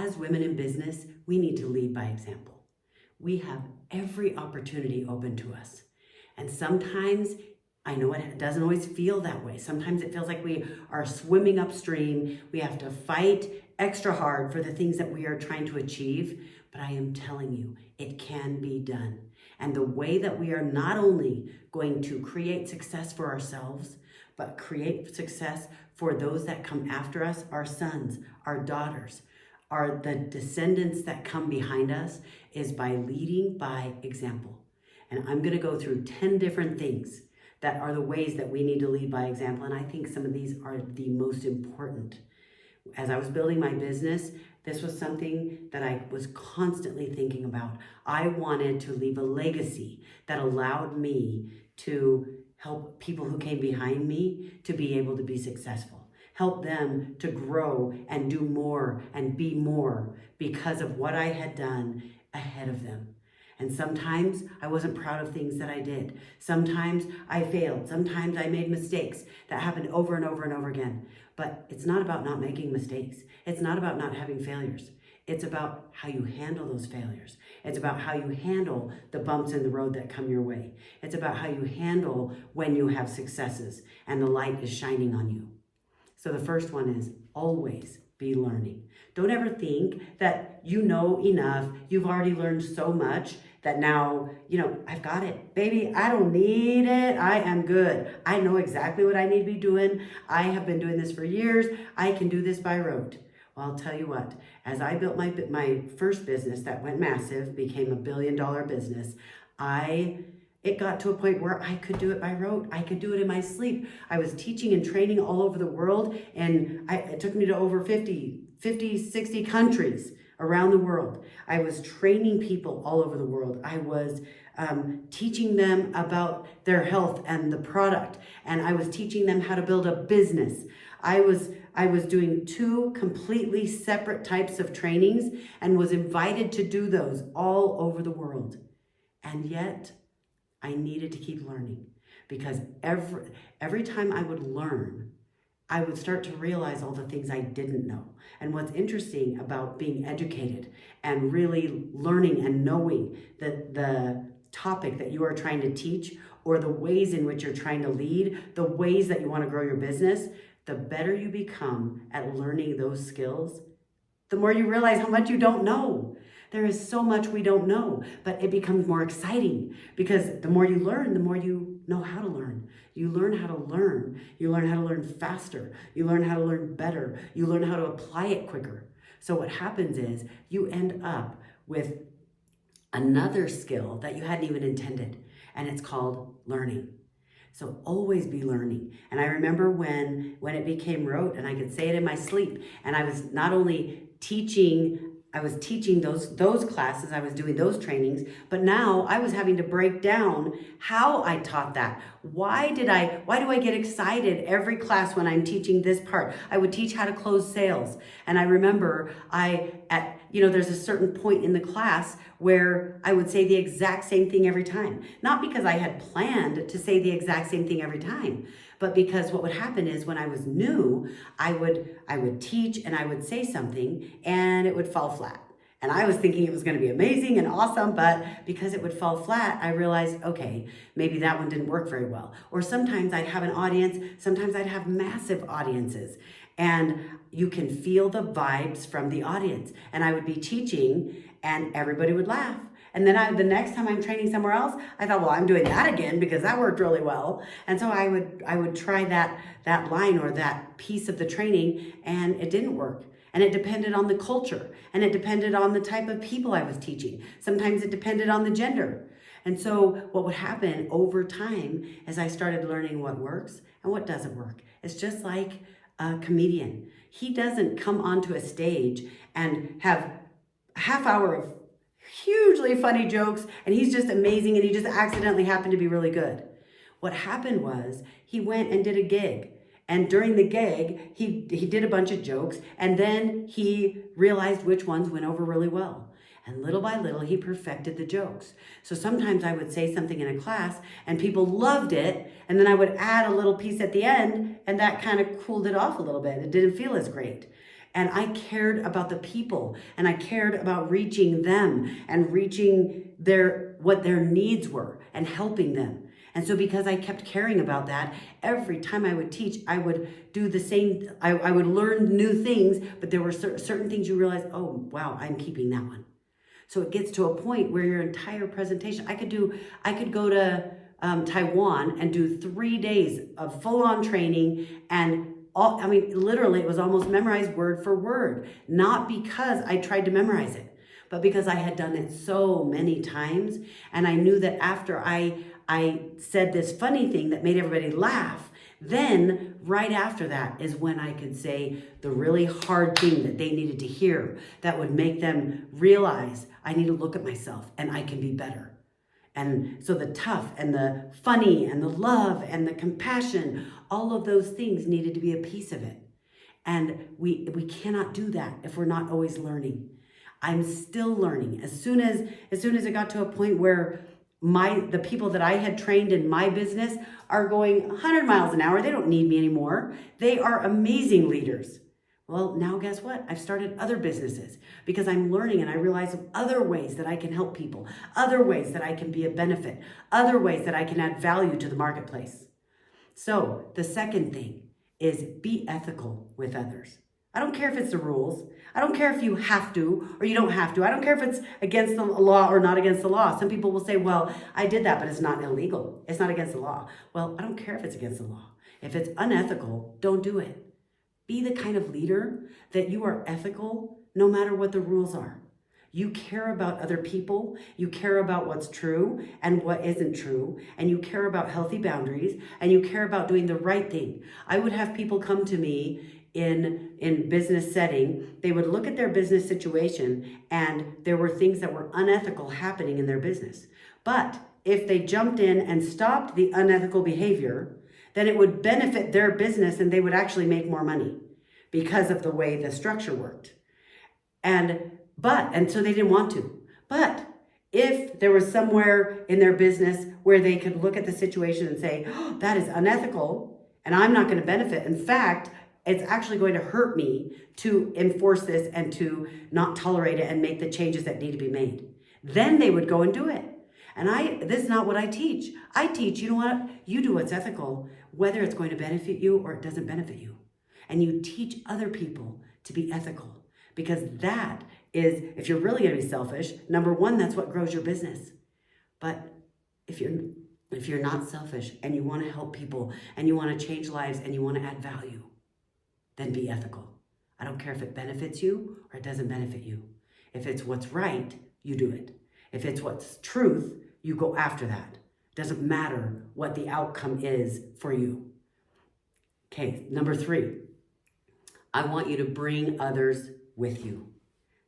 as women in business, we need to lead by example. We have every opportunity open to us. And sometimes, I know it doesn't always feel that way. Sometimes it feels like we are swimming upstream. We have to fight extra hard for the things that we are trying to achieve. But I am telling you, it can be done. And the way that we are not only going to create success for ourselves, but create success for those that come after us, our sons, our daughters, the descendants that come behind us, is by leading by example. And I'm going to go through 10 different things that are the ways that we need to lead by example. And I think some of these are the most important. As I was building my business, this was something that I was constantly thinking about. I wanted to leave a legacy that allowed me to help people who came behind me to be able to be successful. Help them to grow and do more and be more because of what I had done ahead of them. And sometimes I wasn't proud of things that I did. Sometimes I failed. Sometimes I made mistakes that happened over and over and over again. But it's not about not making mistakes. It's not about not having failures. It's about how you handle those failures. It's about how you handle the bumps in the road that come your way. It's about how you handle when you have successes and the light is shining on you. So the first one is always be learning. Don't ever think that you know enough, you've already learned so much that now, I've got it. Baby, I don't need it. I am good. I know exactly what I need to be doing. I have been doing this for years. I can do this by rote. Well, I'll tell you what, as I built my first business that went massive, became $1 billion business, it got to a point where I could do it by rote. I could do it in my sleep. I was teaching and training all over the world, and it took me to over 50, 60 countries around the world. I was training people all over the world. I was teaching them about their health and the product, and I was teaching them how to build a business. I was doing 2 completely separate types of trainings and was invited to do those all over the world. And yet, I needed to keep learning, because every time I would learn, I would start to realize all the things I didn't know. And what's interesting about being educated and really learning and knowing the topic that you are trying to teach, or the ways in which you're trying to lead, the ways that you want to grow your business, the better you become at learning those skills, the more you realize how much you don't know. There is so much we don't know, but it becomes more exciting, because the more you learn, the more you know how to learn. You learn how to learn. You learn how to learn faster. You learn how to learn better. You learn how to apply it quicker. So what happens is you end up with another skill that you hadn't even intended, and it's called learning. So always be learning. And I remember when it became rote and I could say it in my sleep, and I was not only teaching those classes, I was doing those trainings, but now I was having to break down how I taught that. Why do I get excited every class when I'm teaching this part? I would teach how to close sales. And I remember there's a certain point in the class where I would say the exact same thing every time. Not because I had planned to say the exact same thing every time, but because what would happen is when I was new, I would teach and I would say something and it would fall flat. And I was thinking it was going to be amazing and awesome, but because it would fall flat, I realized, okay, maybe that one didn't work very well. Or sometimes I'd have an audience, sometimes I'd have massive audiences, and you can feel the vibes from the audience. And I would be teaching and everybody would laugh. And then the next time I'm training somewhere else, I thought, well, I'm doing that again because that worked really well. And so I would try that line or that piece of the training, and it didn't work. And it depended on the culture, and it depended on the type of people I was teaching. Sometimes it depended on the gender. And so what would happen over time as I started learning what works and what doesn't work. It's just like a comedian. He doesn't come onto a stage and have a half hour of hugely funny jokes and he's just amazing and he just accidentally happened to be really good. What happened was he went and did a gig. And during the gig, he did a bunch of jokes, and then he realized which ones went over really well. And little by little, he perfected the jokes. So sometimes I would say something in a class, and people loved it, and then I would add a little piece at the end, and that kind of cooled it off a little bit. It didn't feel as great. And I cared about the people, and I cared about reaching them and reaching what their needs were and helping them. And so because I kept caring about that, every time I would teach, I would do the same. I would learn new things, but there were certain things you realize, oh, wow, I'm keeping that one. So it gets to a point where your entire presentation, I could go to Taiwan and do 3 days of full-on training, and literally it was almost memorized word for word, not because I tried to memorize it, but because I had done it so many times. And I knew that after I said this funny thing that made everybody laugh, then right after that is when I could say the really hard thing that they needed to hear that would make them realize I need to look at myself and I can be better. And so the tough and the funny and the love and the compassion, all of those things needed to be a piece of it. And we cannot do that if we're not always learning. I'm still learning. As soon as it got to a point where the people that I had trained in my business are going 100 miles an hour, they don't need me anymore. They are amazing leaders. Well, now guess what? I've started other businesses because I'm learning, and I realize other ways that I can help people, other ways that I can be a benefit, other ways that I can add value to the marketplace. So the second thing is be ethical with others. I don't care if it's the rules. I don't care if you have to or you don't have to. I don't care if it's against the law or not against the law. Some people will say, well, I did that, but it's not illegal. It's not against the law. Well, I don't care if it's against the law. If it's unethical, don't do it. Be the kind of leader that you are ethical no matter what the rules are. You care about other people, you care about what's true and what isn't true, and you care about healthy boundaries, and you care about doing the right thing. I would have people come to me in business setting. They would look at their business situation, and there were things that were unethical happening in their business. But if they jumped in and stopped the unethical behavior, then it would benefit their business and they would actually make more money because of the way the structure worked. And so they didn't want to. But if there was somewhere in their business where they could look at the situation and say, oh, that is unethical and I'm not going to benefit. In fact, it's actually going to hurt me to enforce this and to not tolerate it and make the changes that need to be made. Then they would go and do it. And this is not what I teach. I teach, you know what? You do what's ethical, whether it's going to benefit you or it doesn't benefit you. And you teach other people to be ethical, because that is, if you're really going to be selfish, number one, that's what grows your business. But if you're not selfish and you want to help people and you want to change lives and you want to add value, then be ethical. I don't care if it benefits you or it doesn't benefit you. If it's what's right, you do it. If it's what's truth, you go after that. Doesn't matter what the outcome is for you. Okay, number 3. I want you to bring others with you.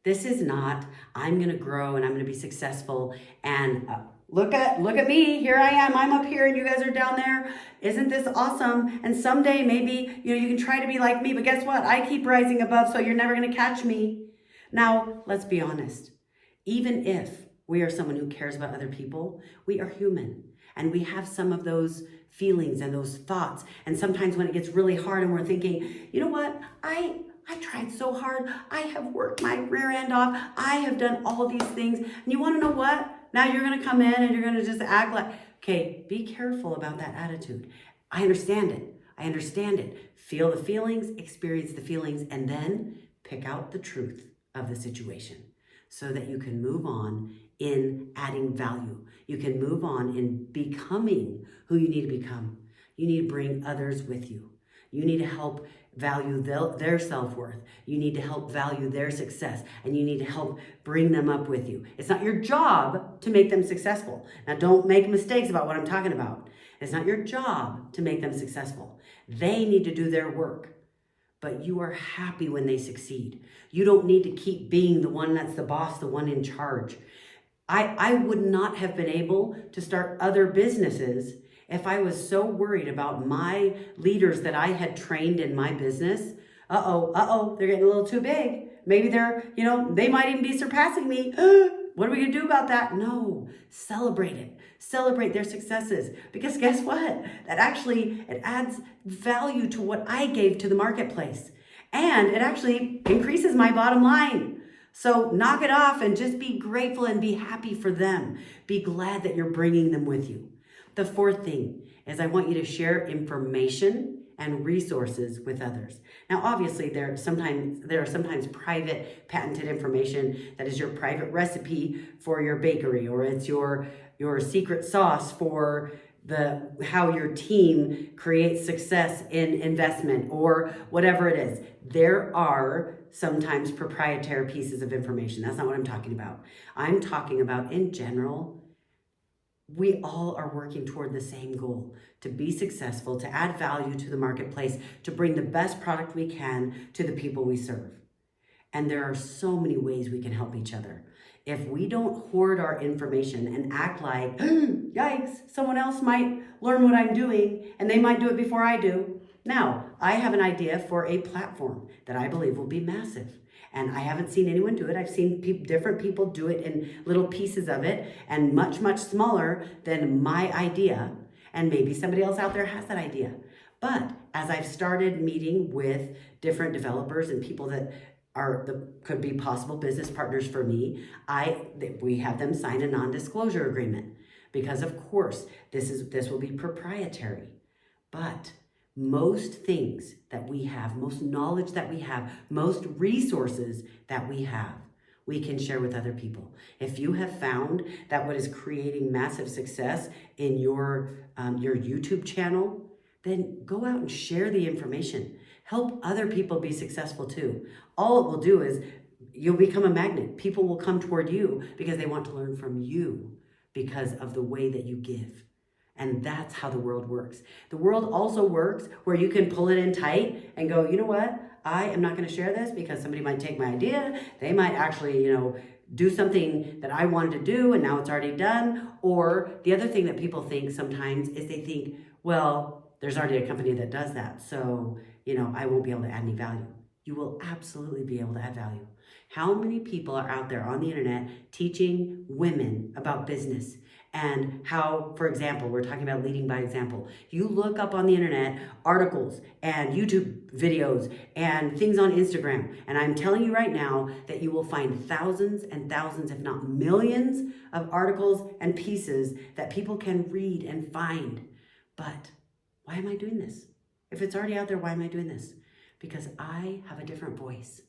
This is not, I'm going to grow and I'm going to be successful and look at me, here I am, I'm up here and you guys are down there. Isn't this awesome? And someday maybe you can try to be like me, but guess what? I keep rising above, so you're never going to catch me. Now, let's be honest. Even if we are someone who cares about other people, we are human. And we have some of those feelings and those thoughts. And sometimes when it gets really hard and we're thinking, you know what? I tried so hard. I have worked my rear end off. I have done all these things. And you want to know what? Now you're going to come in and you're going to just act like, okay, be careful about that attitude. I understand it. Feel the feelings, experience the feelings, and then pick out the truth of the situation so that you can move on in adding value. You can move on in becoming who you need to become. You need to bring others with you. You need to help value their self-worth. You need to help value their success, and you need to help bring them up with you. It's not your job to make them successful. Now, don't make mistakes about what I'm talking about. It's not your job to make them successful. They need to do their work, but you are happy when they succeed. You don't need to keep being the one that's the boss, the one in charge. I would not have been able to start other businesses if I was so worried about my leaders that I had trained in my business. They're getting a little too big. Maybe they might even be surpassing me. What are we gonna do about that? No, celebrate it. Celebrate their successes. Because guess what? It adds value to what I gave to the marketplace. And it actually increases my bottom line. So knock it off and just be grateful and be happy for them. Be glad that you're bringing them with you. The fourth thing is I want you to share information and resources with others. Now, obviously, there are sometimes private patented information that is your private recipe for your bakery, or it's your secret sauce for how your team creates success in investment, or whatever it is. There are sometimes proprietary pieces of information. That's not what I'm talking about. I'm talking about, in general, we all are working toward the same goal: to be successful, to add value to the marketplace, to bring the best product we can to the people we serve. And there are so many ways we can help each other. If we don't hoard our information and act like, yikes, someone else might learn what I'm doing and they might do it before I do. Now, I have an idea for a platform that I believe will be massive. And I haven't seen anyone do it. I've seen different people do it in little pieces of it, and much, much smaller than my idea. And maybe somebody else out there has that idea. But as I've started meeting with different developers and people that could be possible business partners for me, we have them sign a non-disclosure agreement, because of course this will be proprietary. But most things that we have, most knowledge that we have, most resources that we have, we can share with other people. If you have found that what is creating massive success in your YouTube channel, then go out and share the information. Help other people be successful too. All it will do is you'll become a magnet. People will come toward you because they want to learn from you because of the way that you give. And that's how the world works. The world also works where you can pull it in tight and go, you know what? I am not going to share this because somebody might take my idea. They might actually, do something that I wanted to do and now it's already done. Or the other thing that people think sometimes is they think, well, there's already a company that does that. So, I won't be able to add any value. You will absolutely be able to add value. How many people are out there on the internet teaching women about business? And how, for example, we're talking about leading by example. You look up on the internet articles and YouTube videos and things on Instagram. And I'm telling you right now that you will find thousands and thousands, if not millions, of articles and pieces that people can read and find. But why am I doing this? If it's already out there, why am I doing this? Because I have a different voice.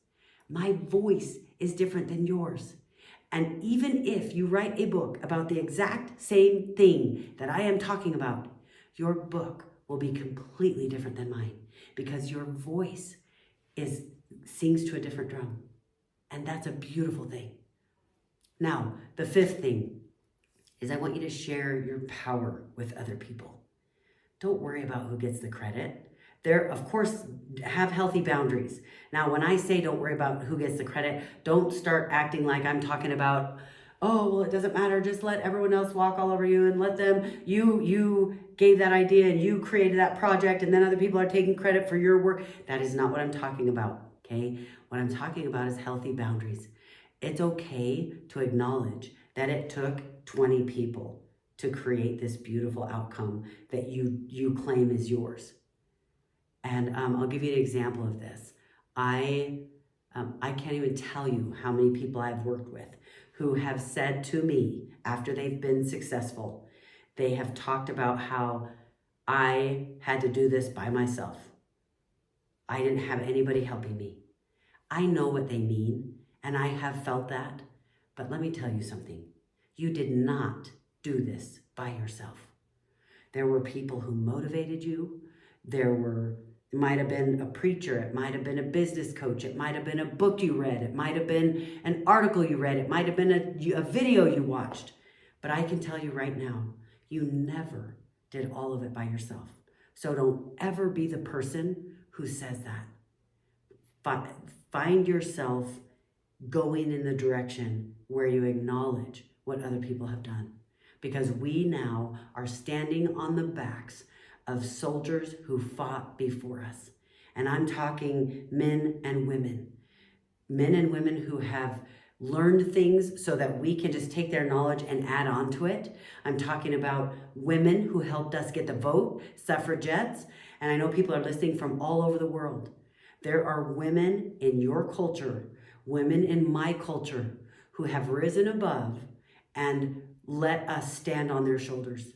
My voice is different than yours. And even if you write a book about the exact same thing that I am talking about, your book will be completely different than mine, because your voice sings to a different drum. And that's a beautiful thing. Now, the fifth thing is I want you to share your power with other people. Don't worry about who gets the credit. There, of course, have healthy boundaries. Now, when I say don't worry about who gets the credit, don't start acting like I'm talking about, oh, well, it doesn't matter. Just let everyone else walk all over you and let them, you gave that idea and you created that project and then other people are taking credit for your work. That is not what I'm talking about, okay? What I'm talking about is healthy boundaries. It's okay to acknowledge that it took 20 people to create this beautiful outcome that you claim is yours. And I'll give you an example of this. I can't even tell you how many people I've worked with who have said to me after they've been successful, they have talked about how I had to do this by myself. I didn't have anybody helping me. I know what they mean, and I have felt that. But let me tell you something. You did not do this by yourself. There were people who motivated you. It might have been a preacher, it might have been a business coach, it might have been a book you read, it might have been an article you read, it might have been a video you watched. But I can tell you right now, you never did all of it by yourself. So don't ever be the person who says that. Find yourself going in the direction where you acknowledge what other people have done. Because we now are standing on the backs of soldiers who fought before us. And I'm talking men and women who have learned things so that we can just take their knowledge and add on to it. I'm talking about women who helped us get the vote, suffragettes. And I know people are listening from all over the world. There are women in your culture, women in my culture, who have risen above and let us stand on their shoulders.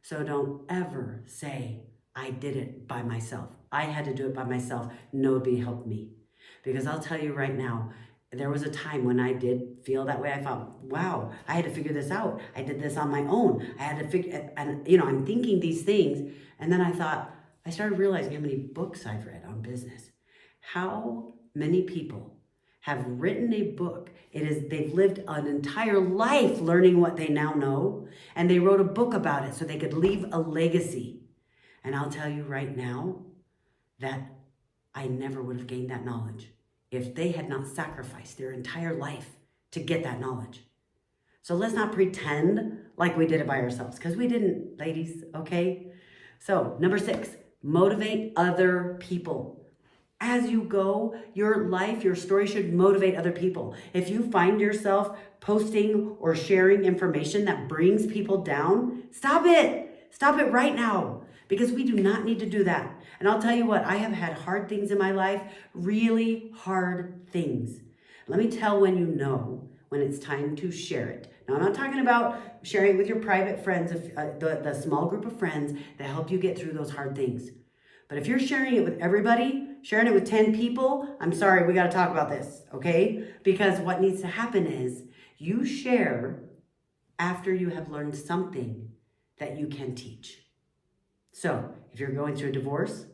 So don't ever say, I did it by myself. I had to do it by myself. Nobody helped me. Because I'll tell you right now, there was a time when I did feel that way. I thought, wow, I had to figure this out. I did this on my own. I had to figure, and I'm thinking these things. And then I started realizing how many books I've read on business. How many people have written a book. They've lived an entire life learning what they now know, and they wrote a book about it so they could leave a legacy. And I'll tell you right now that I never would have gained that knowledge if they had not sacrificed their entire life to get that knowledge. So let's not pretend like we did it by ourselves, because we didn't, ladies, okay? So number 6, motivate other people. As you go, your life, your story should motivate other people. If you find yourself posting or sharing information that brings people down, stop it. Stop it right now, because we do not need to do that. And I'll tell you what, I have had hard things in my life, really hard things. Let me tell when you know when it's time to share it. Now, I'm not talking about sharing it with your private friends, the small group of friends that help you get through those hard things. But if you're sharing it with everybody, sharing it with 10 people, I'm sorry, we got to talk about this, okay? Because what needs to happen is you share after you have learned something that you can teach. So if you're going through a divorce,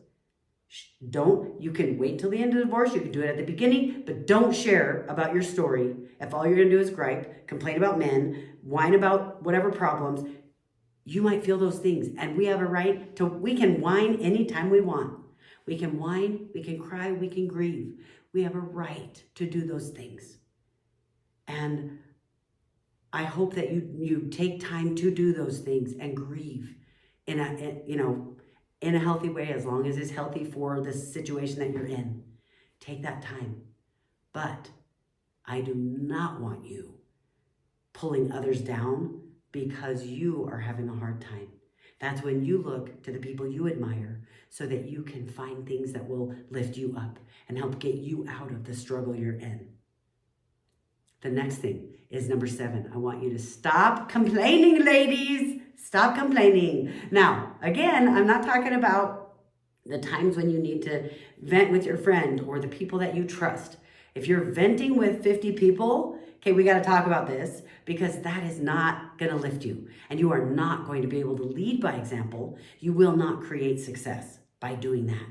you can wait till the end of the divorce. You can do it at the beginning, but don't share about your story. If all you're going to do is gripe, complain about men, whine about whatever problems, you might feel those things, and we have a right to, we can whine anytime we want. We can whine, we can cry, we can grieve. We have a right to do those things. And I hope that you take time to do those things and grieve in a healthy way, as long as it's healthy for the situation that you're in. Take that time. But I do not want you pulling others down because you are having a hard time. That's when you look to the people you admire so that you can find things that will lift you up and help get you out of the struggle you're in. The next thing is number 7. I want you to stop complaining, ladies. Stop complaining. Now, again, I'm not talking about the times when you need to vent with your friend or the people that you trust. If you're venting with 50 people, okay, we got to talk about this, because that is not going to lift you. And you are not going to be able to lead by example. You will not create success by doing that.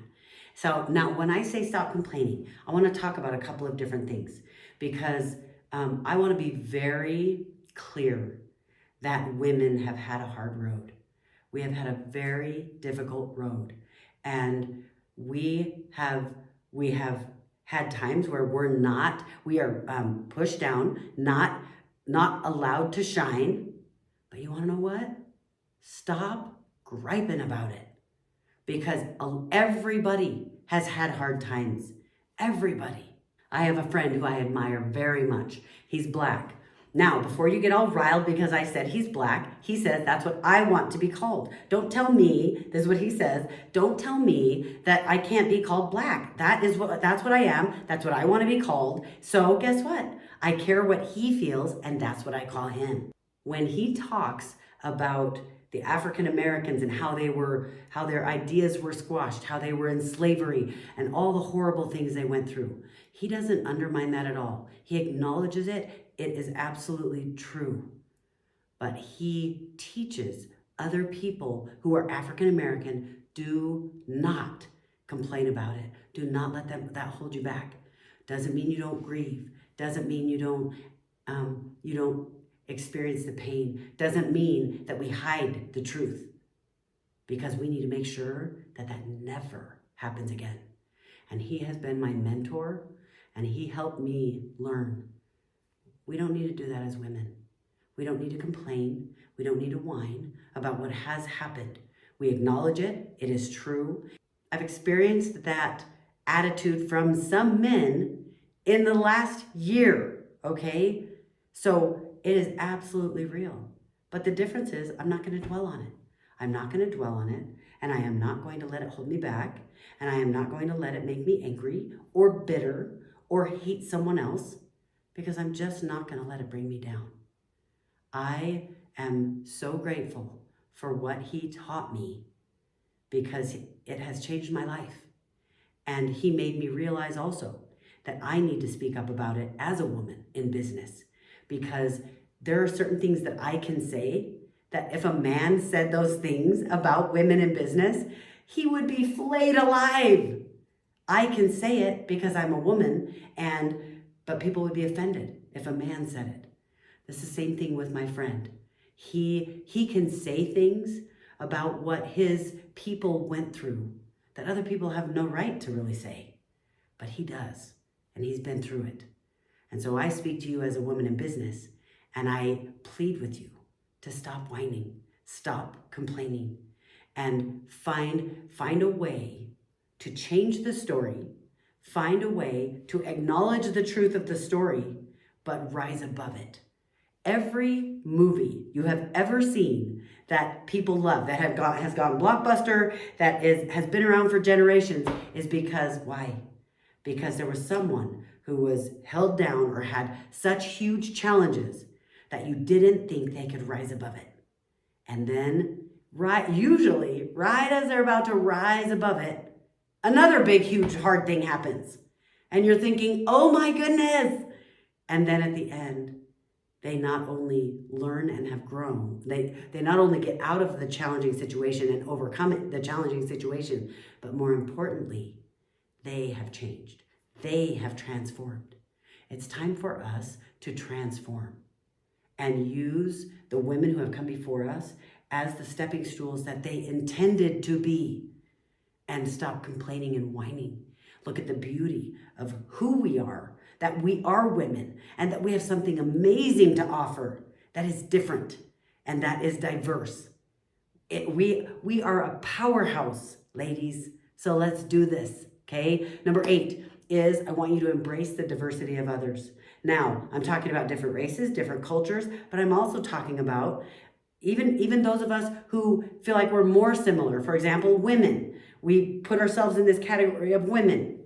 So now when I say stop complaining, I want to talk about a couple of different things, because I want to be very clear that women have had a hard road. We have had a very difficult road. And we have had times where we are pushed down, not allowed to shine. But you want to know what? Stop griping about it, because everybody has had hard times. Everybody. I have a friend who I admire very much. He's black. Now, before you get all riled because I said he's black, he says that's what I want to be called. Don't tell me, this is what he says, don't tell me that I can't be called black. That's what I am. That's what I want to be called. So guess what? I care what he feels, and that's what I call him. When he talks about the African Americans and how their ideas were squashed, how they were in slavery, and all the horrible things they went through, he doesn't undermine that at all. He acknowledges it. It is absolutely true. But he teaches other people who are African American, do not complain about it. Do not let that hold you back. Doesn't mean you don't grieve. Doesn't mean you don't experience the pain. Doesn't mean that we hide the truth, because we need to make sure that never happens again. And he has been my mentor, and he helped me learn. We don't need to do that as women. We don't need to complain. We don't need to whine about what has happened. We acknowledge it. It is true. I've experienced that attitude from some men in the last year, okay? So it is absolutely real. But the difference is I'm not going to dwell on it. I'm not going to dwell on it, and I am not going to let it hold me back, and I am not going to let it make me angry or bitter or hate someone else, because I'm just not going to let it bring me down. I am so grateful for what he taught me, because it has changed my life. And he made me realize also that I need to speak up about it as a woman in business, because there are certain things that I can say that if a man said those things about women in business, he would be flayed alive. I can say it because I'm a woman, but people would be offended if a man said it. It's the same thing with my friend. He can say things about what his people went through that other people have no right to really say, but he does, and he's been through it. And so I speak to you as a woman in business, and I plead with you to stop whining, stop complaining, and find a way to change the story, find a way to acknowledge the truth of the story, but rise above it. Every movie you have ever seen that people love, that has gone blockbuster, has been around for generations, is because why? Because there was someone who was held down or had such huge challenges that you didn't think they could rise above it. And then, usually, right as they're about to rise above it, another big, huge, hard thing happens. And you're thinking, oh my goodness. And then at the end, they not only learn and have grown, they not only get out of the challenging situation and overcome the challenging situation, but more importantly, they have changed. They have transformed. It's time for us to transform and use the women who have come before us as the stepping stools that they intended to be, and stop complaining and whining. Look at the beauty of who we are, that we are women, and that we have something amazing to offer that is different and that is diverse. We are a powerhouse, ladies. So let's do this, okay? Number 8 is I want you to embrace the diversity of others. Now, I'm talking about different races, different cultures, but I'm also talking about even those of us who feel like we're more similar. For example, women. We put ourselves in this category of women.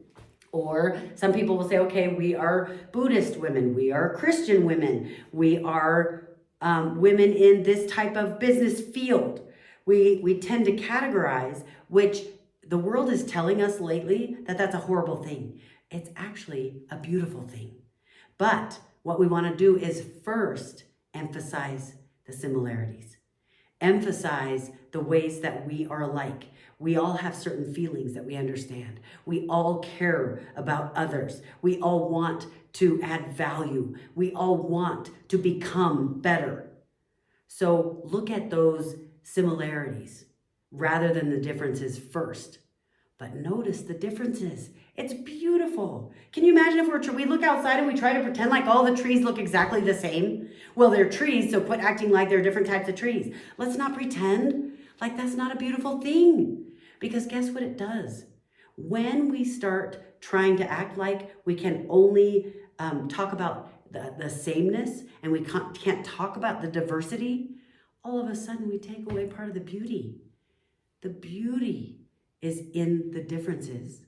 Or some people will say, okay, we are Buddhist women, we are Christian women, we are women in this type of business field. We tend to categorize, which the world is telling us lately that that's a horrible thing. It's actually a beautiful thing. But what we want to do is first emphasize the similarities. Emphasize the ways that we are alike. We all have certain feelings that we understand. We all care about others. We all want to add value. We all want to become better. So look at those similarities rather than the differences first. But notice the differences. It's beautiful. Can you imagine if we look outside and we try to pretend like all the trees look exactly the same? Well, they're trees, so quit acting like they're different types of trees. Let's not pretend like that's not a beautiful thing. Because guess what it does? When we start trying to act like we can only talk about the sameness and we can't talk about the diversity, all of a sudden we take away part of the beauty. The beauty is in the differences,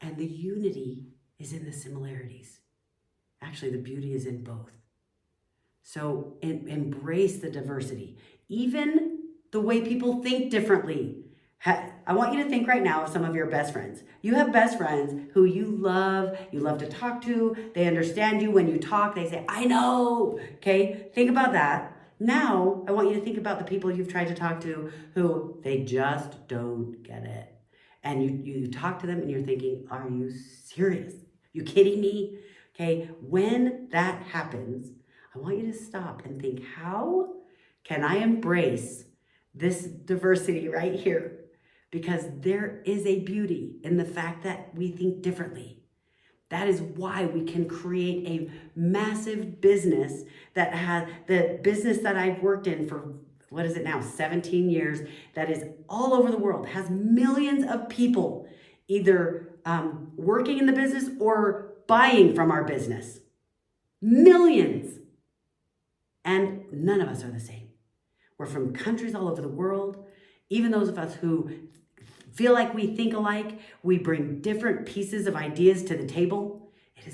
and the unity is in the similarities. Actually, the beauty is in both. So embrace the diversity. Even the way people think differently. I want you to think right now of some of your best friends. You have best friends who you love to talk to. They understand you when you talk. They say, I know, okay? Think about that. Now, I want you to think about the people you've tried to talk to who they just don't get it. And you talk to them and you're thinking, are you serious? You kidding me? Okay, when that happens, I want you to stop and think, how can I embrace this diversity right here? Because there is a beauty in the fact that we think differently. That is why we can create a massive business that has the business that I've worked in for, 17 years, that is all over the world, has millions of people either working in the business or buying from our business. Millions. And none of us are the same. We're from countries all over the world. Even those of us who feel like we think alike, we bring different pieces of ideas to the table.